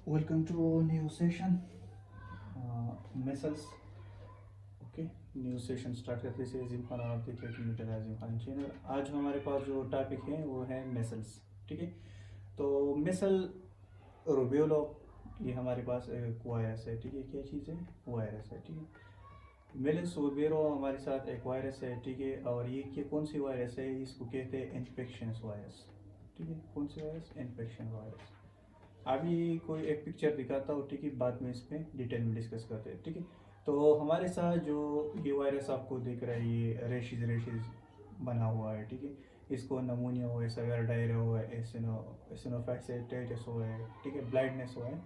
Welcome to new session, measles. Okay, new session start करते से अजीम खान और आप देख रहे मीटर अजीम खान चैनल। आज हमारे पास जो टॉपिक है वो है मेसल्स। ठीक है, तो मेसल रूबेला, ये हमारे पास एक वायरस है। ठीक है, क्या चीज़ है? वायरस है। ठीक है, मेलेस रूबेला हमारे साथ एक वायरस है। ठीक है, और ये कौन सी वायरस है? इसको कहते हैं इन्फेक्शन वायरस। ठीक है, कौन सी वायरस? Infection virus. अभी कोई एक पिक्चर दिखाता हूँ। ठीक है, बाद में इस पर डिटेल में डिस्कस करते हैं। ठीक है, तो हमारे साथ जो ये वायरस आपको दिख रहा है, ये रेशिज रेशिज बना हुआ है। ठीक है, इसको नमूनिया हुआ है, सवेर डायरिया हुआ है, एसिनोफाइटिस हुआ है। ठीक है, ब्लाइंडनेस हुआ है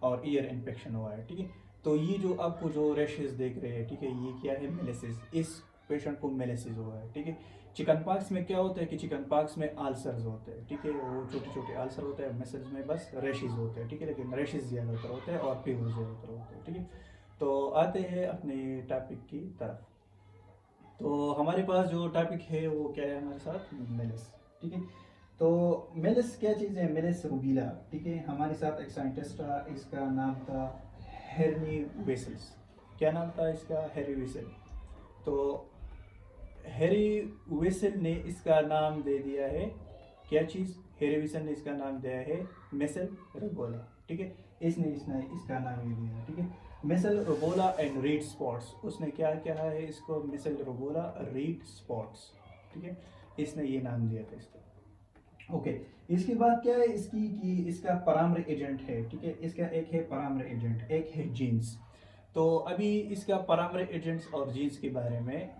और ईयर इन्फेक्शन हुआ है। ठीक है, तो ये जो आपको जो रेशेज देख रहे हैं, ठीक है, ये क्या है? मेलेसिस। इस पेशेंट को मेलेसिस हुआ है। ठीक है, चिकन पॉक्स में क्या होता है कि चिकन पॉक्स में आल्सर्स होते हैं। ठीक है, वो छोटे छोटे आल्सर होते हैं। मेसेज में बस रेशेज होते हैं। ठीक है, लेकिन रेशेज ज़्यादातर होते हैं और फीवर ज़्यादातर होते हैं। ठीक है, तो आते हैं अपने टॉपिक की तरफ। तो हमारे पास जो टॉपिक है वो क्या है हमारे साथ? मेलिस। ठीक है, तो मेलिस क्या चीज़ है? मेलिस रूबीला। ठीक है, हमारे साथ एक साइंटिस्ट था, इसका नाम था हेरनी वेसल्स। क्या नाम था इसका? हेरी वेसल। तो हेरी वेसल ने इसका नाम दे दिया है, क्या चीज़? हेरी वेसल ने इसका नाम दिया है मेसल रूबेला। ठीक है, इसने इसने इसका नाम ये दिया। ठीक है, मेसल रूबेला एंड रीड स्पॉट्स। उसने क्या कहा है इसको? मेसल रूबेला रीड स्पॉट्स। ठीक है, इसने ये नाम दिया था इसका। ओके, इसके बाद क्या है इसकी कि इसका परामर एजेंट है। ठीक है, इसका एक है परामर एजेंट, एक है जीन्स। तो अभी इसका परामर एजेंट्स और जीन्स के बारे में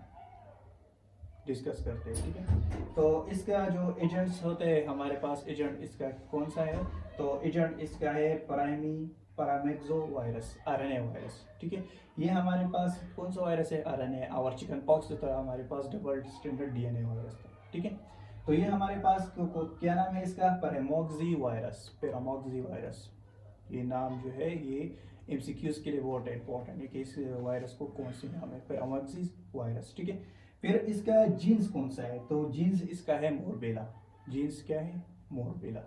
डिस्कस करते हैं। ठीक है, तो इसका जो एजेंट्स होते हैं हमारे पास, एजेंट इसका कौन सा है? तो एजेंट इसका है पैरामेक्सो वायरस, आरएनए वायरस। ठीक है, ये हमारे पास कौन सा वायरस है? आरएनए। और चिकन पॉक्स था हमारे पास डबल स्टैंडर्ड डीएनए वायरस था। ठीक है, तो ये हमारे पास क्या नाम है इसका? पैरामोक्सी वायरस। पैरामोक्सी वायरस, ये नाम जो है ये एमसीक्यूज के लिए बहुत इंपॉर्टेंट है कि इस वायरस को कौन सी नाम है? पैरामोक्सी वायरस। ठीक है, फिर इसका जीन्स कौन सा है? तो जीन्स इसका है मोरबेला। जीन्स क्या है? मोरबेला।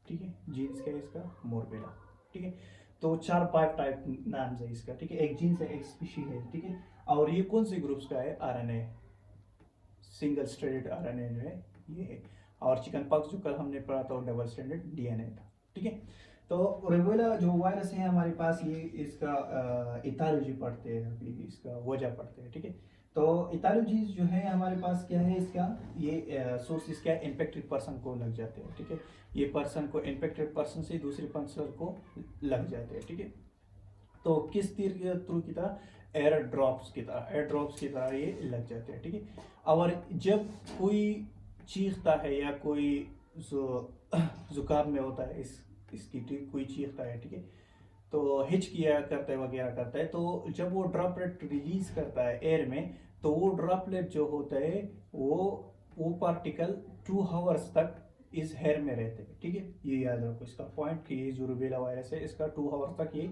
ठीक है, जीन्स क्या है इसका? मोरबेला। ठीक है, तो चार पांच टाइप नाम है इसका। ठीक है, एक जीन्स है, एक स्पीशी है। ठीक है, और ये कौन से ग्रुप्स का है? आरएनए, सिंगल स्ट्रैंडेड आरएनए जो है ये है। और चिकन पॉक्स जो कल हमने पढ़ा था वो डबल स्ट्रैंडेड डीएनए था। ठीक है, तो रेबोला जो वायरस है हमारे पास, ये इसका इथालॉजी पढ़ते हैं, अभी इसका वजह पढ़ते हैं। ठीक है, तो इथालॉजी जो है हमारे पास क्या है इसका? ये सोर्सेस क्या? इन्फेक्टेड पर्सन को लग जाते हैं। ठीक है, ये पर्सन को, इन्फेक्टेड पर्सन से दूसरे पर्सन को लग जाते हैं। ठीक है, तो किस तीर के थ्रू की तरह? एयर ड्रॉप्स की तरह, एयर ड्रॉप्स की तरह ये लग जाते हैं। ठीक है, और जब कोई चीखता है या कोई जुकाम में होता है, इसकी कोई चीखता है, ठीक है, तो हिच किया करता है वगैरह करता है, तो जब वो ड्रॉपलेट रिलीज करता है एयर में, तो वो ड्रॉपलेट जो होता है वो पार्टिकल 2 आवर्स तक इस हेयर में रहते हैं। ठीक है, ये याद रखो इसका पॉइंट कि ये जो रूबेला वायरस है इसका 2 आवर्स तक ये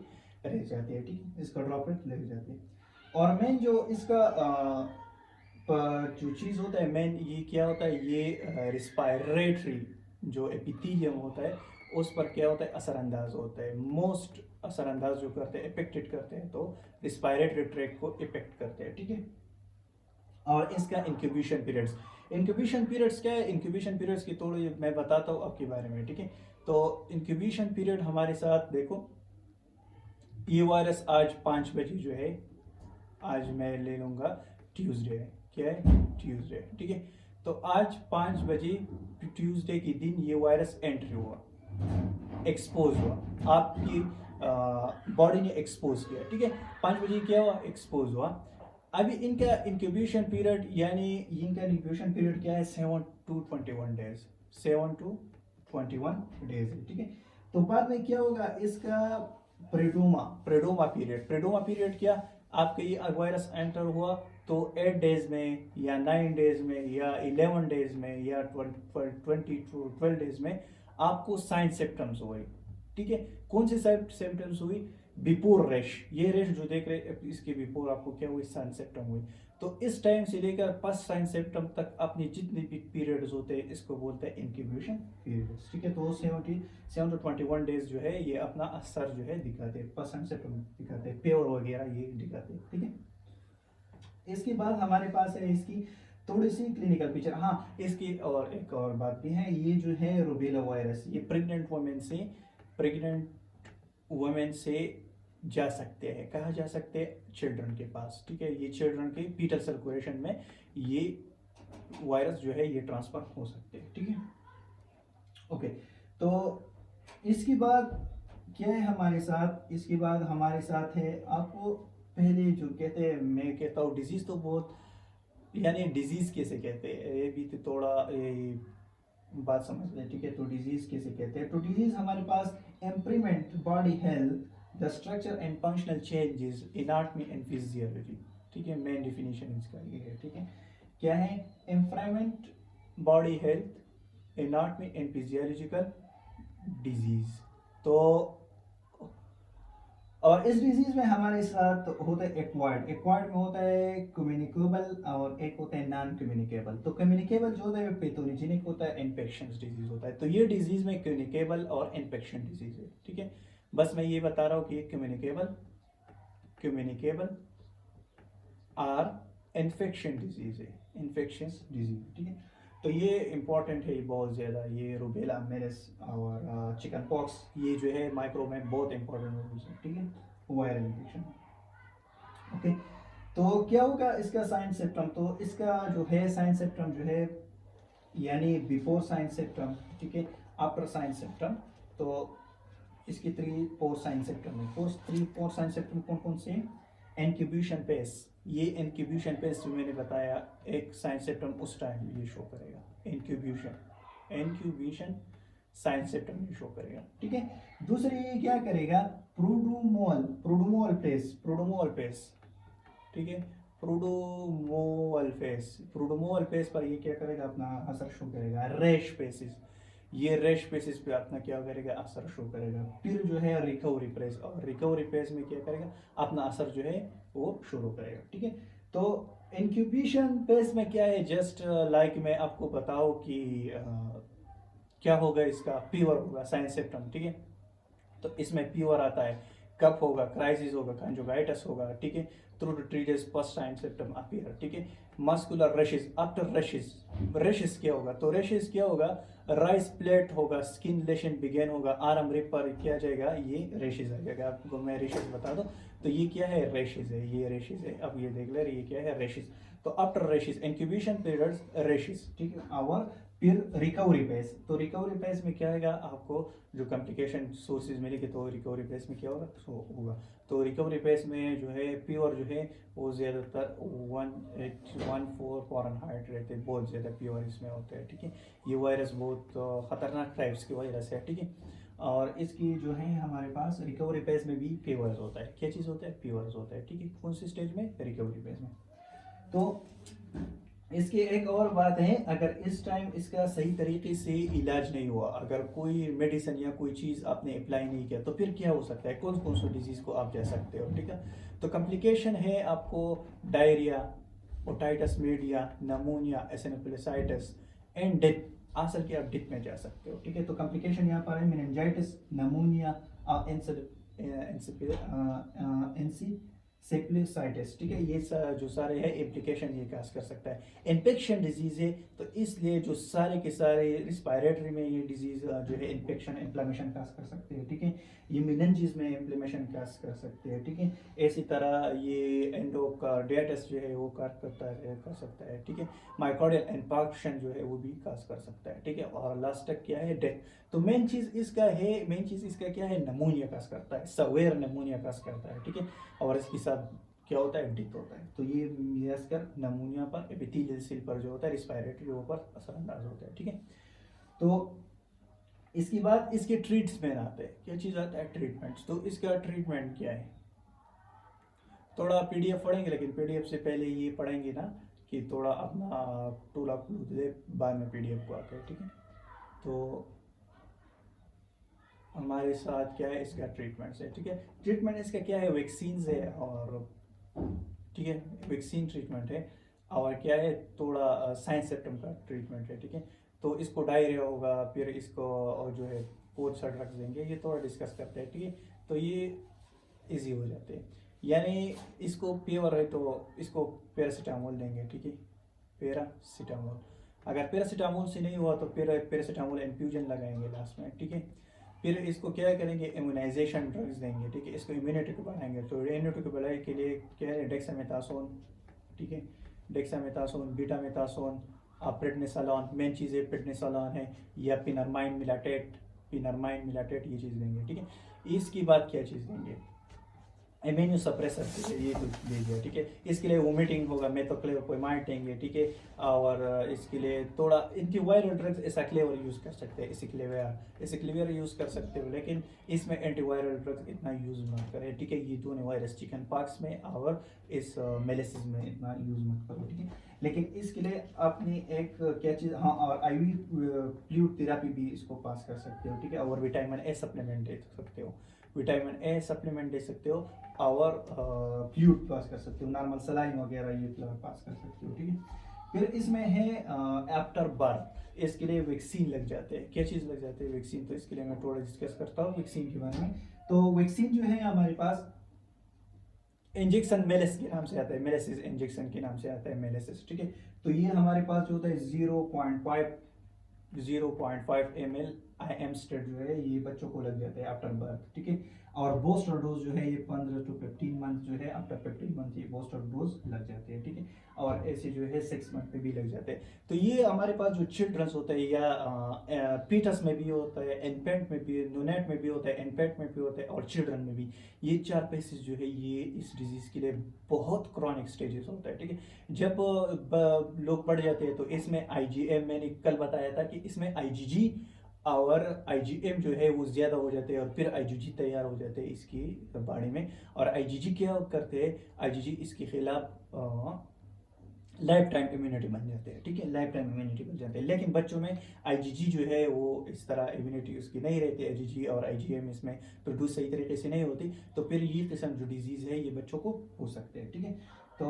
रह जाते हैं। ठीक है, इसका ड्रॉपलेट लग जाते हैं। और मेन जो इसका जो चीज़ होता है मेन, ये क्या होता है? ये रिस्पायरेटरी जो एपिथेलियम होता है उस पर क्या होता है? असरअंदाज होता है। मोस्ट असरअंदाज जो करते हैं, इफेक्टेड करते हैं, तो रिस्पायरेटरी ट्रैक को इफेक्ट करते हैं। ठीक है, और इसका इंक्यूबेशन पीरियड्स, इंक्यूबेशन पीरियड्स क्या है? इंक्यूबेशन पीरियड्स की थोड़ी मैं बताता हूँ आपके बारे में। ठीक है, तो इंक्यूबेशन पीरियड हमारे साथ देखो, ये वायरस आज 5 बजे जो है, आज मैं ले लूँगा ट्यूसडे है। क्या है? ट्यूसडे। ठीक है, तो आज 5 बजे ट्यूसडे के दिन ये वायरस एंट्री हुआ, एक्सपोज हुआ, आपकी बॉडी ने एक्सपोज किया। ठीक है, 5 बजे क्या हुआ? एक्सपोज हुआ। अभी इनका इंक्यूबेशन पीरियड, यानी इनका इंक्यूबेशन पीरियड क्या है? 7 to 21 डेज। 7 to 21 डेज है। ठीक है, तो बाद में क्या होगा इसका? प्रेडोमा पीरियड। प्रेडोमा पीरियड क्या? आपका ये वायरस एंटर हुआ तो 8 डेज में या 9 डेज में या 11 डेज में या 20 to 12 डेज में आपको साइन सिम्टम्स हुए। ठीक है, कौन से सिम्टम्स हुई? बिफोर रेश, ये रेश जो देख रहे हैं इसके बिफोर आपको क्या हुई? साइन सिम्टम हुई। तो इस टाइम से लेकर फर्स्ट साइन सिम्टम तक अपने जितने भी पीरियड्स होते हैं इसको बोलते हैं इंक्यूबेशन पीरियड्स, ठीक है। तो 77 to 21 डेज जो है ये अपना असर जो है दिखाते हैं, फर्स्ट साइन सिम्टम दिखाते हैं, पेवर वगैरह ये दिखाते हैं, ठीक है। इसके बाद हमारे पास है इसकी थोड़ी सी क्लिनिकल पिक्चर। हाँ, इसकी और एक और बात भी है, ये जो है रूबेला वायरस ये प्रेग्नेंट वुमेन से जा सकते हैं, कहा जा सकते हैं चिल्ड्रन के पास, ठीक है। ये चिल्ड्रन के फीटल सर्कुलेशन में ये वायरस जो है ये ट्रांसफर हो सकते हैं, ठीक है। ओके, तो इसके बाद क्या है हमारे साथ, इसके बाद हमारे साथ है आपको पहले जो कहते हैं, मैं कहता हूँ डिजीज तो बहुत, यानी डिजीज कैसे कहते हैं ये भी तो थोड़ा बात समझ लें, ठीक है। तो डिजीज कैसे कहते हैं, तो डिजीज हमारे पास improvement body health the structure and functional changes anatomy and physiology, ठीक है। मेन डिफिनीशन इसका ये है, ठीक है। क्या है, improvement body health anatomy and physiological disease. तो और इस डिजीज में हमारे साथ होता है एक्वायर्ड में होता है कम्युनिकेबल और एक होता है नॉन कम्युनिकेबल। तो कम्युनिकेबल जो होता है वो पैथोजेनिक होता है, इन्फेक्शन डिजीज होता है। तो ये डिजीज में कम्युनिकेबल और इन्फेक्शन डिजीज है, ठीक है। बस मैं ये बता रहा हूँ कि कम्युनिकेबल और इन्फेक्शन डिजीज है, इन्फेक्शंस डिजीज, ठीक है। तो ये इंपॉर्टेंट है बहुत ज़्यादा, ये रूबेला मेलेस और चिकन पॉक्स ये जो है माइक्रो में बहुत इंपॉर्टेंट है, ठीक है, वायरल इन्फेक्शन। ओके, तो क्या होगा इसका साइन सिम्टम, तो इसका जो है साइन सिम्टम जो है यानी बिफोर साइन सिम्टम, ठीक है, आफ्टर साइन सिम्टम। तो इसकी 3-4 साइन सिम्टम है। 3-4 साइन सिम्टम कौन कौन से हैं, इंक्यूबेशन फेस, ये इंक्यूबेशन फेस जो मैंने बताया एक साइन सिम्टम उस टाइम ये शो करेगा, इंक्यूबेशन साइन सिम्टम ये शो करेगा, ठीक है। दूसरी ये क्या करेगा, प्रोड्रोमोल फेस, ठीक है, प्रोड्रोमोल फेस पर ये क्या करेगा, अपना असर शो करेगा। रैश फेसिस, ये रैश फेसिस पे अपना क्या करेगा, असर शो करेगा। फिर जो है रिकवरी फेज, और रिकवरी फेज में क्या करेगा, अपना असर जो है वो शुरू करेगा, ठीक है। तो इंक्यूबेशन फेज में क्या है, जस्ट लाइक मैं आपको बताऊं कि क्या होगा, इसका फीवर होगा साइन सिम्टम, ठीक है। तो इसमें फीवर आता है, कफ होगा, क्राइसिस होगा, कंजुगाइटिस होगा, ठीक है। Through the 3 days first sign symptom appear, ठीक है। मस्कुलर रशेस, आफ्टर रशेस क्या होगा, तो रशेस क्या होगा, राइस प्लेट होगा, स्किन लेशन बिगेन होगा, आर्म रिप पर क्या जाएगा, ये रेशेज आ जाएगा। आपको मैं रेशेज बता दूं, तो ये क्या है, रेशेज है, ये रेशेज है। अब ये देख ले ये क्या है, रेशेज। तो after rashes incubation period rashes, ठीक है। और फिर रिकवरी फेज, तो रिकवरी फेज में क्या आएगा, आपको जो कॉम्प्लिकेशन सोर्सेज मिलेगी, तो रिकवरी फेज में क्या होगा। तो रिकवरी फेज में जो है प्योर जो है वो ज़्यादातर 114 फ़ारेनहाइट रहते हैं, बहुत ज़्यादा प्योर इसमें होता है, ठीक है। ये वायरस बहुत ख़तरनाक टाइप्स की वायरस है, ठीक है। और इसकी जो है हमारे पास रिकवरी फेज में भी फीवर्स होता है, क्या चीज़ होता है, फीवर्स होता है, ठीक है। कौन सी स्टेज में, रिकवरी फेज में। तो इसकी एक और बात है, अगर इस टाइम इसका सही तरीके से इलाज नहीं हुआ, अगर कोई मेडिसिन या कोई चीज़ आपने अप्लाई नहीं किया, तो फिर क्या हो सकता है, कौन कौन सी डिजीज़ को आप जा सकते हो, ठीक है। तो कॉम्प्लिकेशन है आपको डायरिया, ओटाइटिस मीडिया, नमोनिया, एसिनोफिलिसाइटिस एंड डेथ, आंसर की आप डेथ में जा सकते हो, ठीक है। तो कॉम्प्लिकेशन यहाँ पर है मेनिंजाइटिस, नमोनिया, सेप्लिसाइटिस, ठीक है। ये जो सारे है एप्लीकेशन ये काज कर सकता है। इन्फेक्शन डिजीज है, तो इसलिए जो सारे के सारे रिस्पायरेटरी में ये डिजीज जो है इन्फेक्शन इन्फ्लेमेशन काज कर सकते हैं, ठीक है। ये मेनिंजेस में इन्फ्लेमेशन काज कर सकते हैं, ठीक है। इसी तरह ये एंडोकार्डियाटिस जो है वो काज कर सकता है, ठीक है। माइकोडियल इंफार्क्शन जो है वो भी काज कर सकता है, ठीक है। और लास्ट तक क्या है, डेथ। तो मेन चीज़ इसका क्या है, नमूनिया काज करता है, सवेयर नमूनिया काज करता है, ठीक है। और इसके साथ क्या होता है, डेथ होता है। तो ये खासकर नमूनिया पर, एपिथेलियल सेल पर जो होता है, रिस्पायरेटरी पर असरअंदाज होता है, ठीक है। तो इसके बाद इसके ट्रीटमेंट आते हैं, क्या चीज़ आता है, ट्रीटमेंट। तो इसका ट्रीटमेंट क्या है, थोड़ा पीडीएफ पढ़ेंगे, लेकिन पीडीएफ से पहले ये पढ़ेंगे ना कि थोड़ा अपना टूला क्लू दे बाद में पीडीएफ को आते हैं, ठीक है। तो हमारे साथ क्या है, इसका ट्रीटमेंट है, ठीक है। ट्रीटमेंट इसका क्या है, वैक्सीन है और ठीक है, वैक्सीन ट्रीटमेंट है। और क्या है, थोड़ा साइंस सिस्टम का ट्रीटमेंट है, ठीक है। तो इसको डायरिया होगा, फिर इसको और जो है बहुत सा ड्रग्स देंगे, ये थोड़ा डिस्कस करते हैं, ठीक है। तो ये इजी हो जाते हैं। यानी इसको फीवर है तो इसको पैरासीटामोल देंगे, ठीक है, पैरासीटामोल। अगर पैरासीटामोल से नहीं हुआ तो फिर पैरासीटामोल इन्फ्यूजन लगाएंगे लास्ट में, ठीक है। फिर इसको क्या करेंगे, इम्यूनाइजेशन ड्रग्स देंगे, ठीक है, इसको इम्यूनिटी को बढ़ाएंगे। तो इम्यूनिटी को बढ़ाने के लिए क्या है, डेक्सामेथासोन, ठीक है, डेक्सामेथासोन, बीटामेथासोन, प्रेडनिसोलोन, मेन चीज़ है प्रेडनिसोलोन है, या पिनरमाइन मिलाटेट, ये चीज़ देंगे, ठीक है। इसकी बात क्या चीज़ देंगे, इम्यूनो सप्रेसर, ठीक है, ये तो दे दिया, ठीक है। इसके लिए वोमिटिंग होगा, मेथोक्लेवरमाइड देंगे, ठीक है। और इसके लिए थोड़ा एंटीवायरल ड्रग्स एसाक्लेवर यूज़ कर सकते हैं, एसिक्लेवियर यूज़ कर सकते हो, लेकिन इसमें एंटीवायरल ड्रग्स इतना यूज़ मत करें, ठीक है। ये दोनों वायरस चिकन पॉक्स में और इस मेलेसिस में इतना यूज़ मत करो, ठीक है। लेकिन इसके लिए अपनी एक क्या चीज़, हाँ, और IV फ्लूइड थेरेपी भी इसको पास कर सकते हो, ठीक है। और विटामिन ए सप्लीमेंट दे सकते हो, विटामिन ए सप्लीमेंट दे सकते हो, और फ्लूइड पास कर सकते हो, नॉर्मल सलाइन वगैरह ये पास कर सकते हो, ठीक है। फिर इसमें है आफ्टर बर्थ, इसके लिए वैक्सीन लग जाते हैं। क्या चीज़ लग जाते हैं, वैक्सीन। तो इसके लिए मैं थोड़ा डिस्कस करता हूँ वैक्सीन के बारे में। तो वैक्सीन जो है हमारे पास इंजेक्शन मेलेस के नाम से आता है, मेलेसिस इंजेक्शन के नाम से आता है, मेलेसिस, ठीक है। तो ये हमारे पास जो होता है 0.5 ml IM स्टेट जो है ये बच्चों को लग जाता है आफ्टर बर्थ, ठीक है। और बूस्टर डोज जो है ये 15 to 15 मंथ जो है, आफ्टर 15 मंथ ये बूस्टर डोज लग जाते हैं, ठीक है। और ऐसे जो है 6 मंथ पे भी लग जाते हैं। तो ये हमारे पास जो चिल्ड्रंस होता है, या पीटस में भी होता है, इन्फेंट में भी, न्यूनेट में भी होता है, इन्फेंट में भी होता है, और चिल्ड्रन में भी, ये 4 फेसेस जो है ये इस डिजीज़ के लिए बहुत क्रॉनिक स्टेजेस होता है, ठीक है। जब लोग बढ़ जाते हैं तो इसमें IgM, मैंने कल बताया था कि इसमें IgG और IgM जो है वो ज़्यादा हो जाते हैं, और फिर IgG तैयार हो जाते हैं इसकी बॉडी में। और IgG क्या करते हैं, IgG इसके खिलाफ लाइफ टाइम इम्यूनिटी बन जाते हैं, ठीक है, लाइफ टाइम इम्यूनिटी बन जाते हैं। लेकिन बच्चों में IgG जो है वो इस तरह इम्यूनिटी उसकी नहीं रहती, IgG और IgM इसमें प्रोड्यूस सही तरीके से नहीं होती, तो फिर ये किस्म जो डिजीज़ है ये बच्चों को हो सकते हैं, ठीक है। तो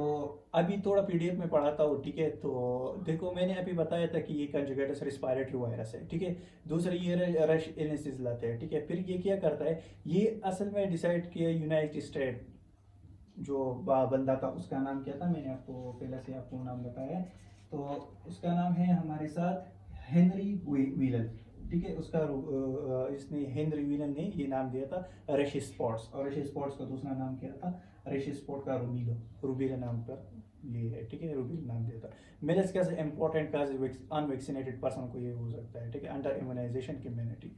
अभी थोड़ा PDF में पढ़ाता हूँ, ठीक है। तो देखो, मैंने अभी बताया था कि ये कंजुगेटिव रिस्पायरेटरी वायरस है, ठीक है। दूसरे ये रश इलनेसेस लाते हैं, ठीक है। फिर ये क्या करता है, ये असल में डिसाइड किया यूनाइटेड स्टेट जो बंदा था उसका नाम क्या था, मैंने आपको पहले से आपको नाम बताया है। तो उसका नाम है हमारे साथ हेनरी व्हीलन, ठीक है। उसका इसने हेनरी व्हीलन ने ये नाम दिया था रेशी स्पॉट्स, और रेशी स्पॉट्स का दूसरा नाम क्या था, रेशी स्पॉट का रूबीला नाम पर ये है, ठीक है, रूबीला नाम दिया था। मेरे कैसे इंपॉर्टेंट काज अनवैक्सीनेटेड पर्सन को ये हो सकता है, ठीक है, अंडर इम्यूनाइजेशन कम्युनिटी।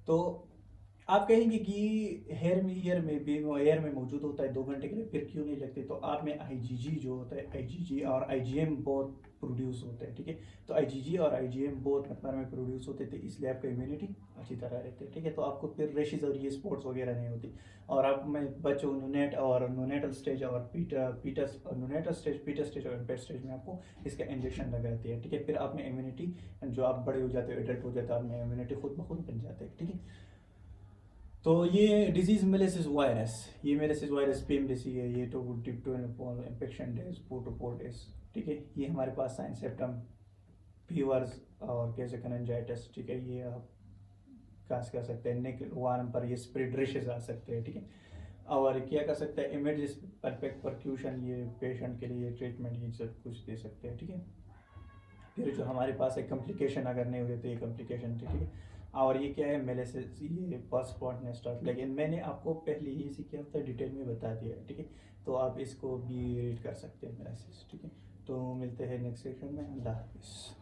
तो आप कहेंगे कि एयर में मौजूद होता है 2 घंटे के लिए, फिर क्यों नहीं लगते। तो आप में IgG जो होता है, IgG और IgM बहुत प्रोड्यूस होते हैं, ठीक है। तो IgG और IgM बहुत मकदार में प्रोड्यूस होते थे, इसलिए आपका इम्यूनिटी अच्छी तरह रहती है, ठीक है। तो आपको फिर रेशेज और ये स्पॉट्स वगैरह नहीं होती। और आप में बच्चों न्यूनेटल स्टेज और पीटस स्टेज और इम्पेट स्टेज में आपको इसका इंजेक्शन लगाती है, ठीक है। फिर आप में इम्यूनिटी, जो आप बड़े हो जाते हो, एडल्ट हो जाते हो, आप में इम्यूनिटी खुद ब खुद बन जाते हैं, ठीक है। तो ये डिजीज मेलेसिस वायरस, ये मेलेसिस वायरस PMDC है, ये तो tip to infection days 4 days, ठीक है। ये हमारे पास साइन सिम्टम फीवर्स और कैसे कनेंजाइटिस, ठीक है, ये आप काज कर सकते हैं। नेक वार्म पर ये स्प्रेड रेशेज आ सकते हैं, ठीक है। और क्या कर सकते हैं, इमेजेस परफेक्ट परक्यूशन, ये पेशेंट के लिए ट्रीटमेंट ये सब कुछ दे सकते हैं, ठीक है। फिर जो हमारे पास एक कम्प्लिकेशन अगर नहीं हुए तो ये कम्प्लिकेशन, ठीक है। और ये क्या है, मेलेसिस, ये फर्स्ट पॉइंट ने स्टार्ट, लेकिन मैंने आपको पहले ही इसी क्या होता है डिटेल में बता दिया है, ठीक है। तो आप इसको भी रीड कर सकते हैं मेलेसिस, ठीक है। तो मिलते हैं नेक्स्ट सेक्शन में, अल्लाह हाफिज़।